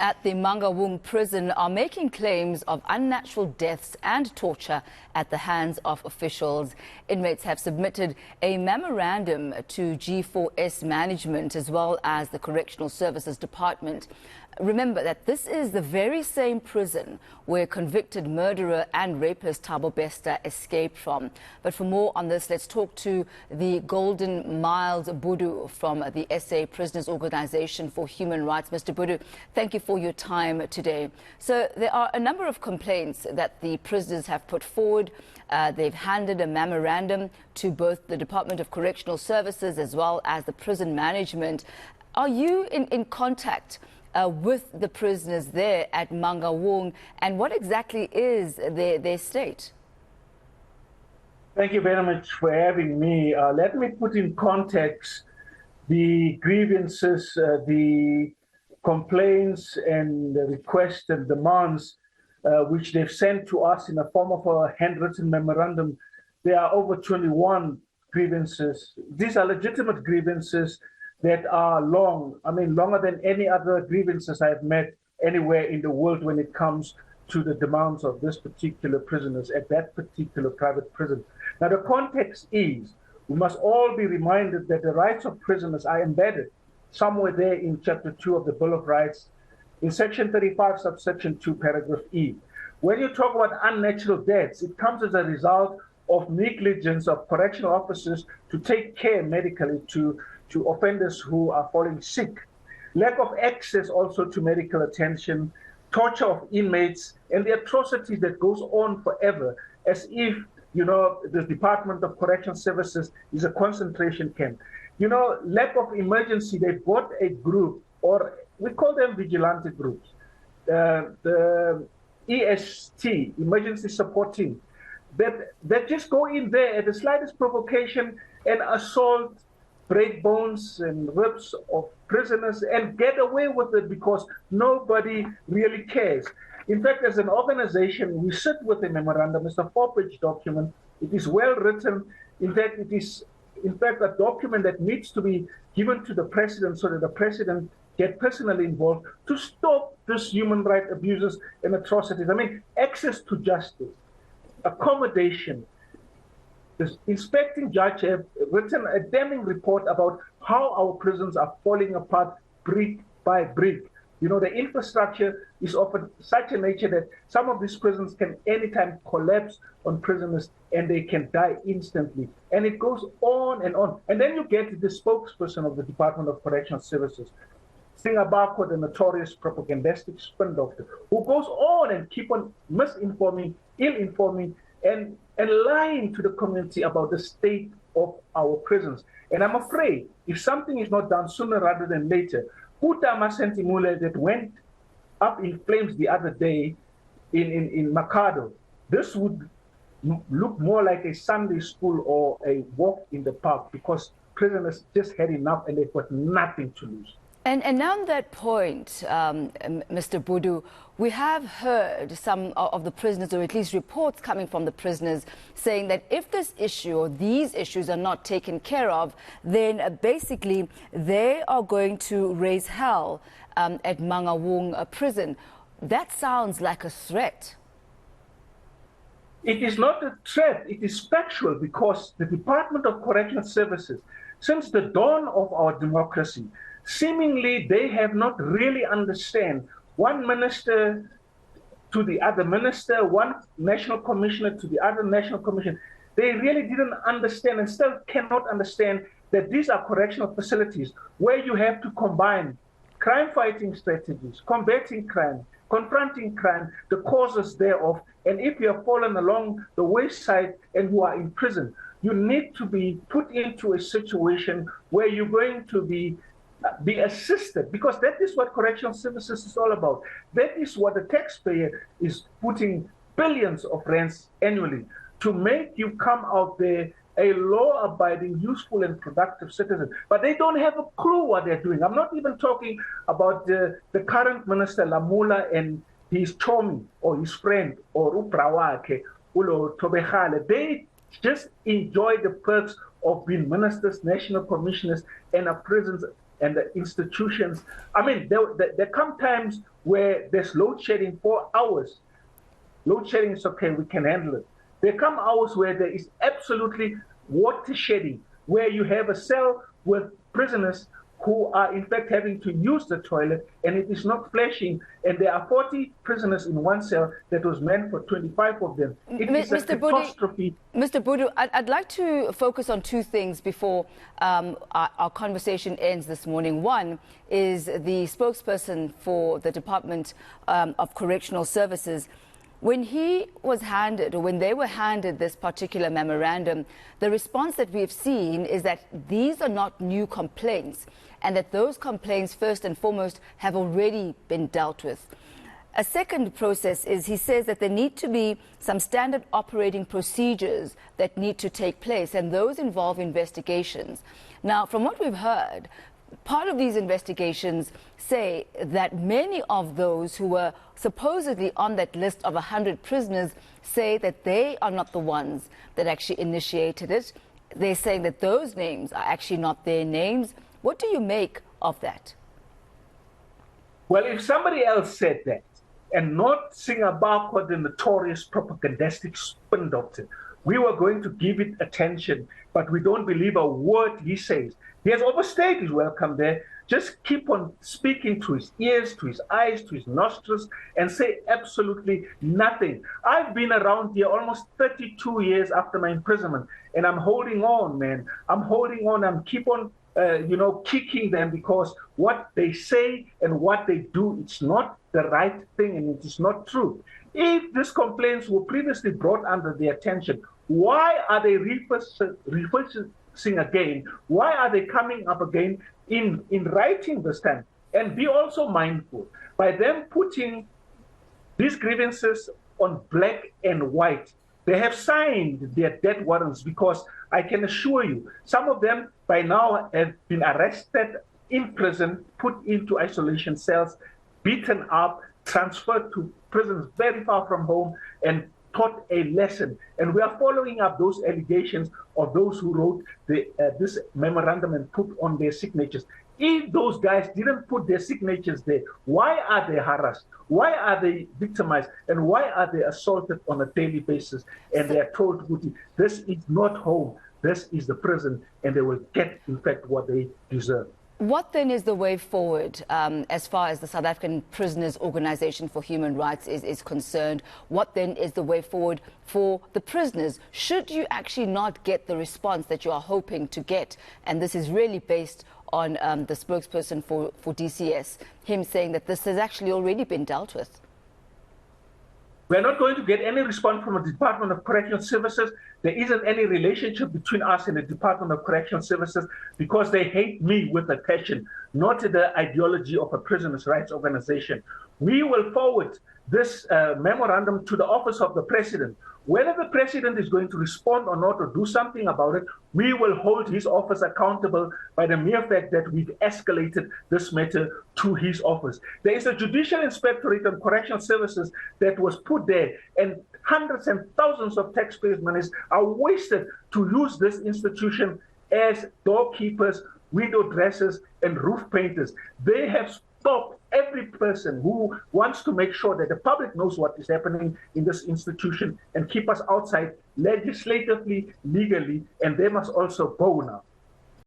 at the Mangaung prison are making claims of unnatural deaths and torture at the hands of officials. Inmates have submitted a memorandum to G4S management as well as the Correctional Services Department. Remember that this is the very same prison where convicted murderer and rapist Thabo Bester escaped from. But for more on this, let's talk to the Golden Miles Bhudu from the SA Prisoners Organization for Human Rights. Mr. Bhudu, thank you for your time today. So there are a number of complaints that the prisoners have put forward. They've handed a memorandum to both the Department of Correctional Services as well as the prison management. Are you in contact with the prisoners there at Mangaung, and what exactly is their state? Thank you very much for having me. Let me put in context the grievances, the complaints and the requests and demands which they've sent to us in the form of a handwritten memorandum. There are over 21 grievances. These are legitimate grievances that are long, longer than any other grievances I've met anywhere in the world when it comes to the demands of this particular prisoners at that particular private prison. Now, the context is, we must all be reminded that the rights of prisoners are embedded somewhere there in Chapter 2 of the Bill of Rights, in Section 35, subsection 2, paragraph E. When you talk about unnatural deaths, it comes as a result of negligence of correctional officers to take care medically to offenders who are falling sick, lack of access also to medical attention, torture of inmates, and the atrocities that goes on forever, as if, the Department of Correctional Services is a concentration camp. Lack of emergency, they brought a group, or we call them vigilante groups, the EST, Emergency Support Team, that just go in there at the slightest provocation and assault, break bones and ribs of prisoners and get away with it because nobody really cares. In fact, as an organization, we sit with a memorandum. It's a 4-page document. It is well written. In fact, it is a document that needs to be given to the president so that the president get personally involved to stop these human rights abuses and atrocities. Access to justice, accommodation. The inspecting judge have written a damning report about how our prisons are falling apart brick by brick. The infrastructure is of such a nature that some of these prisons can anytime collapse on prisoners and they can die instantly. And it goes on and on. And then you get the spokesperson of the Department of Correctional Services, Singabako, the notorious propagandistic spin doctor, who goes on and keep on misinforming, ill-informing, and lying to the community about the state of our prisons. And I'm afraid if something is not done sooner rather than later, Kutama Sentimule that went up in flames the other day in Makado, this would look more like a Sunday school or a walk in the park because prisoners just had enough and they've got nothing to lose. And now on that point, Mr. Bhudu, we have heard some of the prisoners, or at least reports coming from the prisoners, saying that if this issue or these issues are not taken care of, then basically they are going to raise hell at Mangaung prison. That sounds like a threat. It is not a threat, it is factual because the Department of Correctional Services, since the dawn of our democracy, seemingly they have not really understand one minister to the other minister, one national commissioner to the other national commissioner. They really didn't understand and still cannot understand that these are correctional facilities where you have to combine crime-fighting strategies, combating crime, confronting crime, the causes thereof. And if you have fallen along the wayside and you are in prison, you need to be put into a situation where you're going to be assisted, because that is what correctional services is all about. That is what the taxpayer is putting billions of rands annually to make you come out there a law-abiding, useful and productive citizen. But they don't have a clue what they're doing. I'm not even talking about the current minister Lamula and his chum or his friend or Uprawake, Ulo Tobehale. They just enjoy the perks of being ministers, national commissioners, and our prisons and the institutions. There come times where there's load shedding for hours. Load shedding is okay, we can handle it. There come hours where there is absolutely water shedding, where you have a cell with prisoners who are in fact having to use the toilet and it is not flashing, and there are 40 prisoners in one cell that was meant for 25 of them. It is a catastrophe. Mr. Bhudu, I'd like to focus on two things before our conversation ends this morning. One is the spokesperson for the Department of Correctional Services. When he was handed, or when they were handed this particular memorandum, the response that we've seen is that these are not new complaints and that those complaints, first and foremost, have already been dealt with. A second process is he says that there need to be some standard operating procedures that need to take place, and those involve investigations. Now, from what we've heard, part of these investigations say that many of those who were supposedly on that list of 100 prisoners say that they are not the ones that actually initiated it. They're saying that those names are actually not their names. What do you make of that? Well, if somebody else said that, and not Singapore, the notorious propagandistic spin doctor, we were going to give it attention, but we don't believe a word he says. He has overstayed his welcome there. Just keep on speaking to his ears, to his eyes, to his nostrils, and say absolutely nothing. I've been around here almost 32 years after my imprisonment, and I'm holding on, man. I'm holding on. I'm keep on, kicking them, because what they say and what they do, it's not the right thing, and it is not true. If these complaints were previously brought under their attention, why are they resurfacing again? Why are they coming up again in writing this time? And be also mindful, by them putting these grievances on black and white, they have signed their death warrants, because I can assure you, some of them by now have been arrested, in prison, put into isolation cells, beaten up, transferred to prisons very far from home, and taught a lesson. And we are following up those allegations of those who wrote this memorandum and put on their signatures. If those guys didn't put their signatures there, why are they harassed? Why are they victimized? And why are they assaulted on a daily basis? And they are told, this is not home, this is the prison, and they will get, in fact, what they deserve. What then is the way forward as far as the South African Prisoners Organization for Human Rights is concerned? What then is the way forward for the prisoners? Should you actually not get the response that you are hoping to get? And this is really based on the spokesperson for DCS, him saying that this has actually already been dealt with. We're not going to get any response from the Department of Correctional Services. There isn't any relationship between us and the Department of Correctional Services, because they hate me with a passion, not the ideology of a prisoners' rights organization. We will forward this memorandum to the office of the president. Whether the president is going to respond or not, or do something about it, we will hold his office accountable by the mere fact that we've escalated this matter to his office. There is a judicial inspectorate on correctional services that was put there, and hundreds and thousands of taxpayers' monies are wasted to use this institution as doorkeepers, window dressers, and roof painters. They have stopped every person who wants to make sure that the public knows what is happening in this institution and keep us outside legislatively, legally, and they must also bow now.